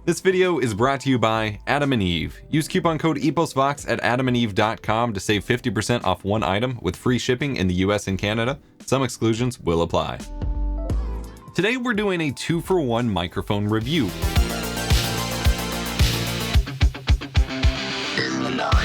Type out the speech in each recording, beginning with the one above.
This video is brought to you by Adam and Eve. Use coupon code EposVox at adamandeve.com to save 50% off one item with free shipping in the US and Canada. Some exclusions will apply. Today we're doing a 2-for-1 microphone review. In the night.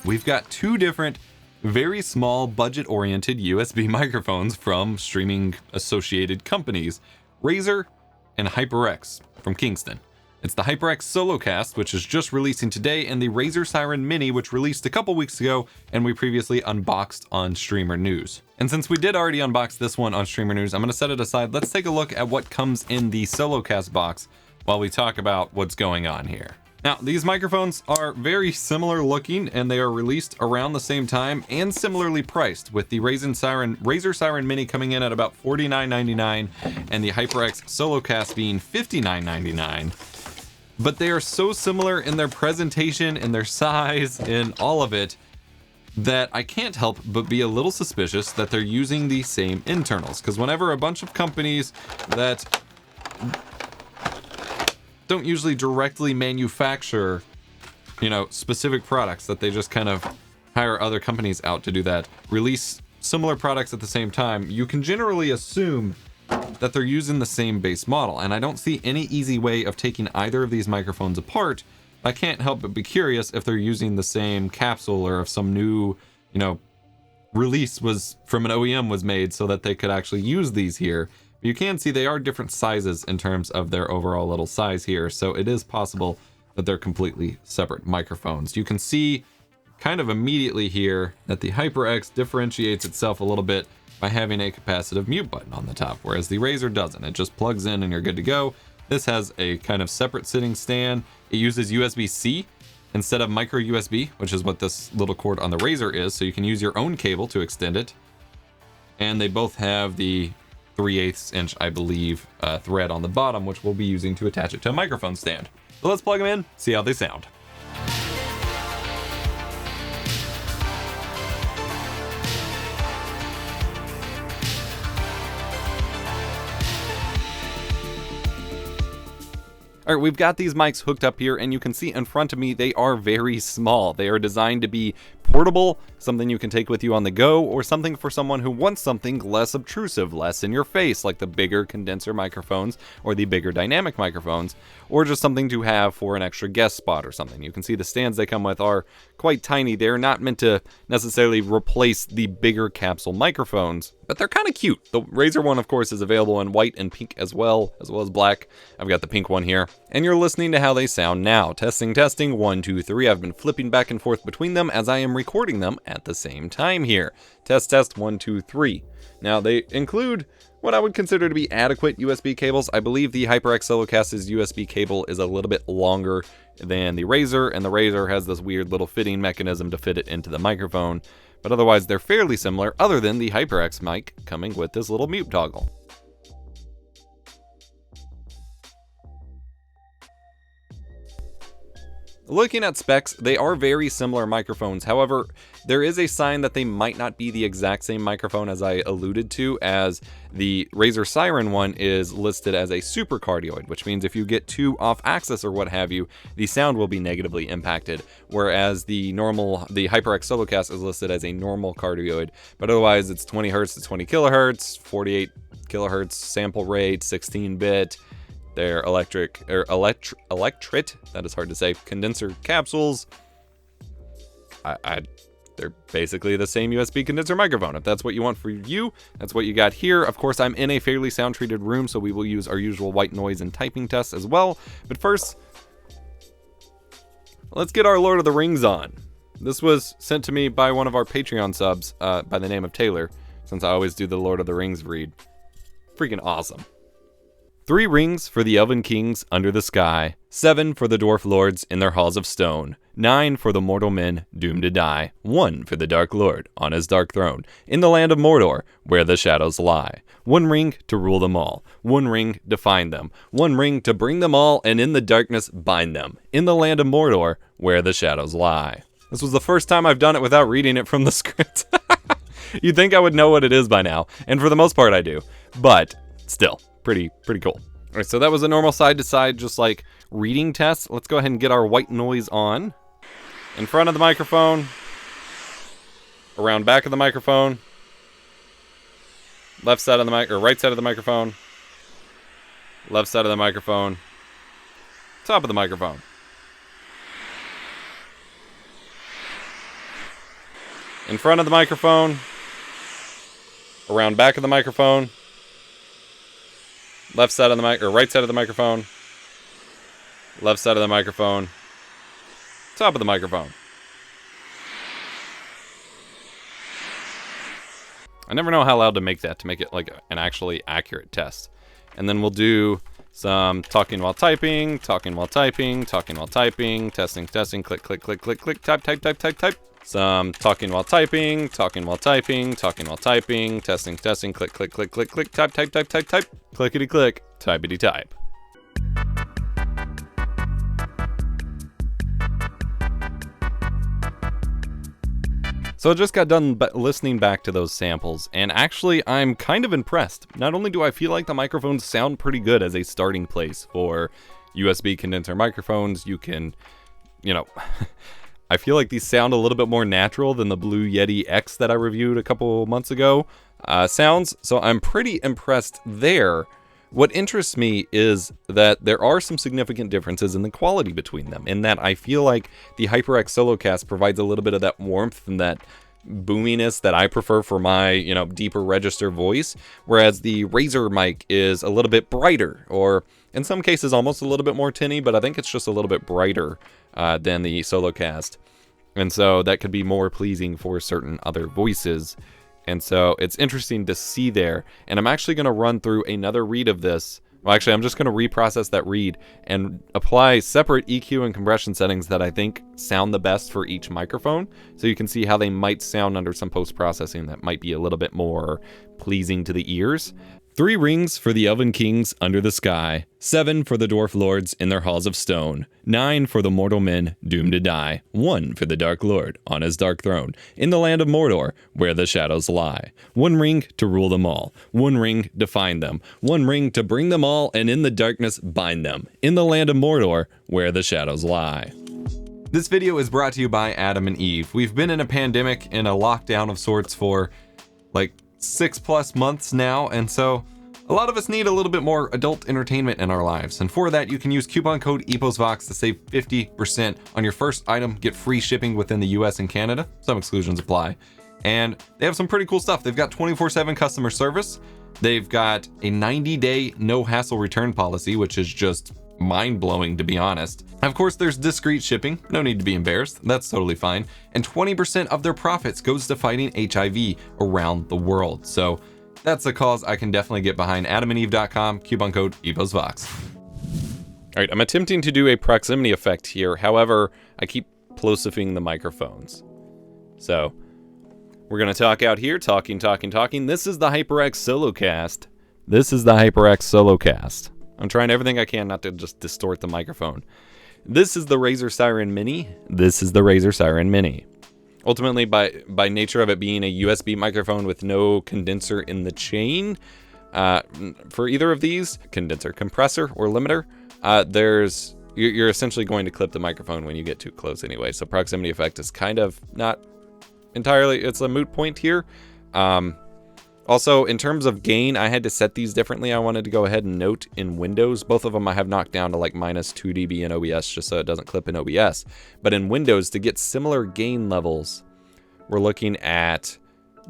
We've got two different, very small, budget-oriented USB microphones from streaming associated companies, Razer and HyperX from Kingston. It's the HyperX SoloCast, which is just releasing today, and the Razer Seiren Mini, which released a couple weeks ago, and we previously unboxed on Streamer News. And since we did already unbox this one on Streamer News, I'm going to set it aside. Let's take a look at what comes in the SoloCast box while we talk about what's going on here. Now, these microphones are very similar looking, and they are released around the same time and similarly priced, with the Razer Seiren Mini coming in at about $49.99 and the HyperX SoloCast being $59.99. But they are so similar in their presentation, in their size, in all of it, that I can't help but be a little suspicious that they're using the same internals. Because whenever a bunch of companies that don't usually directly manufacture, specific products, that they just kind of hire other companies out to do that, release similar products at the same time, you can generally assume that they're using the same base model. And I don't see any easy way of taking either of these microphones apart. I can't help but be curious if they're using the same capsule, or if some new, release was from an OEM was made so that they could actually use these here. You can see they are different sizes in terms of their overall little size here, so it is possible that they're completely separate microphones. You can see kind of immediately here that the HyperX differentiates itself a little bit by having a capacitive mute button on the top, whereas the Razer doesn't. It just plugs in and you're good to go. This has a kind of separate sitting stand. It uses USB-C instead of micro USB, which is what this little cord on the Razer is, so you can use your own cable to extend it. And they both have the 3/8 inch, I believe, thread on the bottom, which we'll be using to attach it to a microphone stand. So let's plug them in, see how they sound. All right, we've got these mics hooked up here, and you can see in front of me, they are very small. They are designed to be portable, something you can take with you on the go, or something for someone who wants something less obtrusive, less in your face, like the bigger condenser microphones or the bigger dynamic microphones, or just something to have for an extra guest spot or something. You can see the stands they come with are quite tiny. They're not meant to necessarily replace the bigger capsule microphones, but they're kind of cute. The Razer one, of course, is available in white and pink as well as black. I've got the pink one here, and you're listening to how they sound now. Testing, 1, 2, 3. I've been flipping back and forth between them as I am recording them at the same time here. Test, 1, 2, 3. Now, they include what I would consider to be adequate USB cables. I believe the HyperX SoloCast's USB cable is a little bit longer than the Razer, and the Razer has this weird little fitting mechanism to fit it into the microphone. But otherwise, they're fairly similar, other than the HyperX mic coming with this little mute toggle. Looking at specs, they are very similar microphones. However, there is a sign that they might not be the exact same microphone as I alluded to, as the Razer Seiren one is listed as a super cardioid, which means if you get too off axis or what have you, the sound will be negatively impacted. Whereas the HyperX SoloCast is listed as a normal cardioid, but otherwise it's 20 hertz to 20 kilohertz, 48 kilohertz sample rate, 16-bit. They're electret, that is hard to say, condenser capsules. They're basically the same USB condenser microphone. If that's what you want for you, that's what you got here. Of course, I'm in a fairly sound-treated room, so we will use our usual white noise and typing tests as well. But first, let's get our Lord of the Rings on. This was sent to me by one of our Patreon subs by the name of Taylor, since I always do the Lord of the Rings read. Freaking awesome. 3 rings for the elven kings under the sky, 7 for the dwarf lords in their halls of stone, 9 for the mortal men doomed to die, 1 for the dark lord on his dark throne, in the land of Mordor, where the shadows lie. 1 ring to rule them all, 1 ring to find them, 1 ring to bring them all and in the darkness bind them, in the land of Mordor, where the shadows lie. This was the first time I've done it without reading it from the script. You'd think I would know what it is by now, and for the most part I do, but still, pretty cool. All right, so that was a normal side-to-side, just like reading test. Let's go ahead and get our white noise on. In front of the microphone, around back of the microphone, left side of the mic, or right side of the microphone, left side of the microphone, top of the microphone. In front of the microphone, around back of the microphone, left side of the mic, or right side of the microphone, left side of the microphone, top of the microphone. I never know how loud to make that to make it like an actually accurate test. And then we'll do some talking while typing, talking while typing, talking while typing, testing, testing, click, click, click, click, click, type, type, type, type, type. Some talking while typing, talking while typing, talking while typing, testing, testing, click, click, click, click, click, type, type, type, type, type, clickety click, typety type. So I just got done listening back to those samples, and actually I'm kind of impressed. Not only do I feel like the microphones sound pretty good as a starting place for USB condenser microphones, you can, you know, I feel like these sound a little bit more natural than the Blue Yeti X that I reviewed a couple months ago sounds, so I'm pretty impressed there. What interests me is that there are some significant differences in the quality between them, in that I feel like the HyperX SoloCast provides a little bit of that warmth and that boominess that I prefer for my, you know, deeper register voice, whereas the Razer mic is a little bit brighter, or in some cases almost a little bit more tinny, but I think it's just a little bit brighter than the SoloCast, and so that could be more pleasing for certain other voices. And so it's interesting to see there. And I'm actually going to run through another read of this. Well, actually, I'm just going to reprocess that read and apply separate EQ and compression settings that I think sound the best for each microphone. So you can see how they might sound under some post-processing that might be a little bit more pleasing to the ears. 3 rings for the elven kings under the sky, 7 for the dwarf lords in their halls of stone, 9 for the mortal men doomed to die, 1 for the dark lord on his dark throne, in the land of Mordor, where the shadows lie. 1 ring to rule them all, 1 ring to find them, 1 ring to bring them all and in the darkness bind them, in the land of Mordor, where the shadows lie. This video is brought to you by Adam and Eve. We've been in a pandemic, in a lockdown of sorts for like 6+ months now, and so a lot of us need a little bit more adult entertainment in our lives, and for that you can use coupon code EposVox to save 50% on your first item, get free shipping within the US and Canada, some exclusions apply, and they have some pretty cool stuff. They've got 24/7 customer service, they've got a 90-day no hassle return policy, which is just mind-blowing to be honest. Of course, there's discreet shipping, no need to be embarrassed, that's totally fine, and 20% of their profits goes to fighting HIV around the world. So that's a cause I can definitely get behind. AdamandEve.com, coupon code EposVox. All right, I'm attempting to do a proximity effect here. However, I keep plosifying the microphones. So we're going to talk out here, talking. This is the HyperX SoloCast. This is the HyperX SoloCast. I'm trying everything I can not to just distort the microphone. This is the Razer Seiren Mini. This is the Razer Seiren Mini. Ultimately, by nature of it being a USB microphone with no condenser in the chain, for either of these, condenser, compressor, or limiter, you're essentially going to clip the microphone when you get too close anyway. So proximity effect is kind of not entirely, it's a moot point here. Also, in terms of gain, I had to set these differently. I wanted to go ahead and note in Windows. Both of them I have knocked down to like -2 dB in OBS just so it doesn't clip in OBS. But in Windows, to get similar gain levels, we're looking at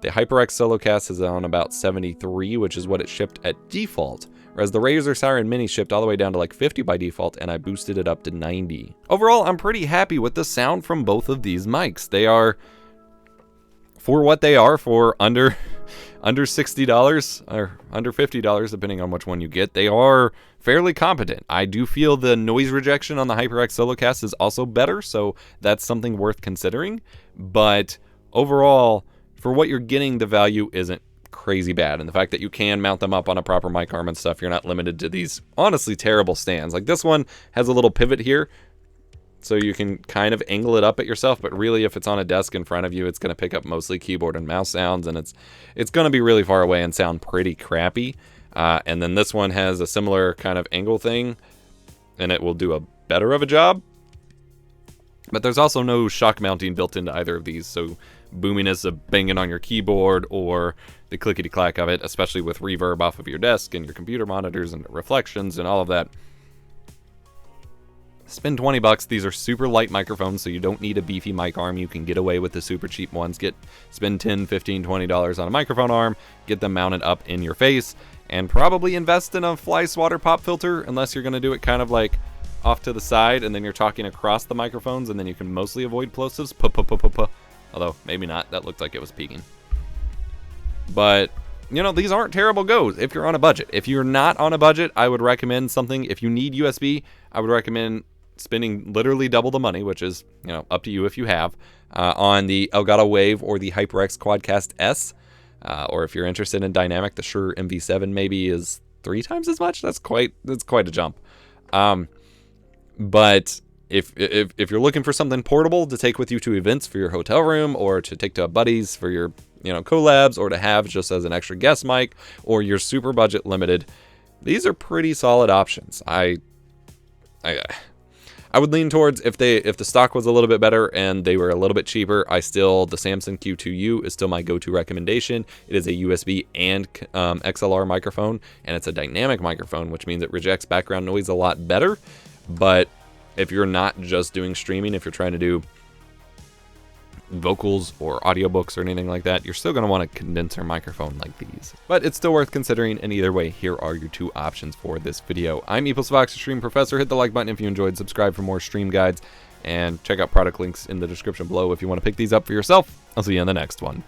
the HyperX SoloCast is on about 73, which is what it shipped at default. Whereas the Razer Seiren Mini shipped all the way down to like 50 by default, and I boosted it up to 90. Overall, I'm pretty happy with the sound from both of these mics. They are, for what they are, for under under $60 or under $50, depending on which one you get, they are fairly competent. I do feel the noise rejection on the HyperX SoloCast is also better, so that's something worth considering. But overall, for what you're getting, the value isn't crazy bad. And the fact that you can mount them up on a proper mic arm and stuff, you're not limited to these honestly terrible stands. Like this one has a little pivot here, so you can kind of angle it up at yourself, but really if it's on a desk in front of you, it's going to pick up mostly keyboard and mouse sounds, and it's going to be really far away and sound pretty crappy. And then this one has a similar kind of angle thing, and it will do a better of a job. But there's also no shock mounting built into either of these, so boominess of banging on your keyboard or the clickety-clack of it, especially with reverb off of your desk and your computer monitors and reflections and all of that. Spend $20. These are super light microphones, so you don't need a beefy mic arm. You can get away with the super cheap ones. Spend $10, $15, $20 on a microphone arm, get them mounted up in your face, and probably invest in a fly swatter pop filter, unless you're going to do it kind of like off to the side, and then you're talking across the microphones, and then you can mostly avoid plosives. Although, maybe not. That looked like it was peaking. But, you know, these aren't terrible goes if you're on a budget. If you're not on a budget, I would recommend something. If you need USB, I would recommend spending literally double the money, which is, you know, up to you if you have, on the Elgato Wave or the HyperX Quadcast S. Or if you're interested in dynamic, the Shure MV7 maybe is 3 times as much. That's quite a jump. But if you're looking for something portable to take with you to events for your hotel room, or to take to a buddy's for your, you know, collabs, or to have just as an extra guest mic, or you're super budget limited, these are pretty solid options. I would lean towards, if the stock was a little bit better and they were a little bit cheaper, the Samson Q2U is still my go-to recommendation. It is a USB and XLR microphone, and it's a dynamic microphone, which means it rejects background noise a lot better. But if you're not just doing streaming, if you're trying to do vocals or audiobooks or anything like that, you're still going to want a condenser microphone like these. But it's still worth considering, and either way, here are your 2 options for this video. I'm EposVox, Stream Professor. Hit the like button if you enjoyed, subscribe for more stream guides, and check out product links in the description below if you want to pick these up for yourself. I'll see you in the next one.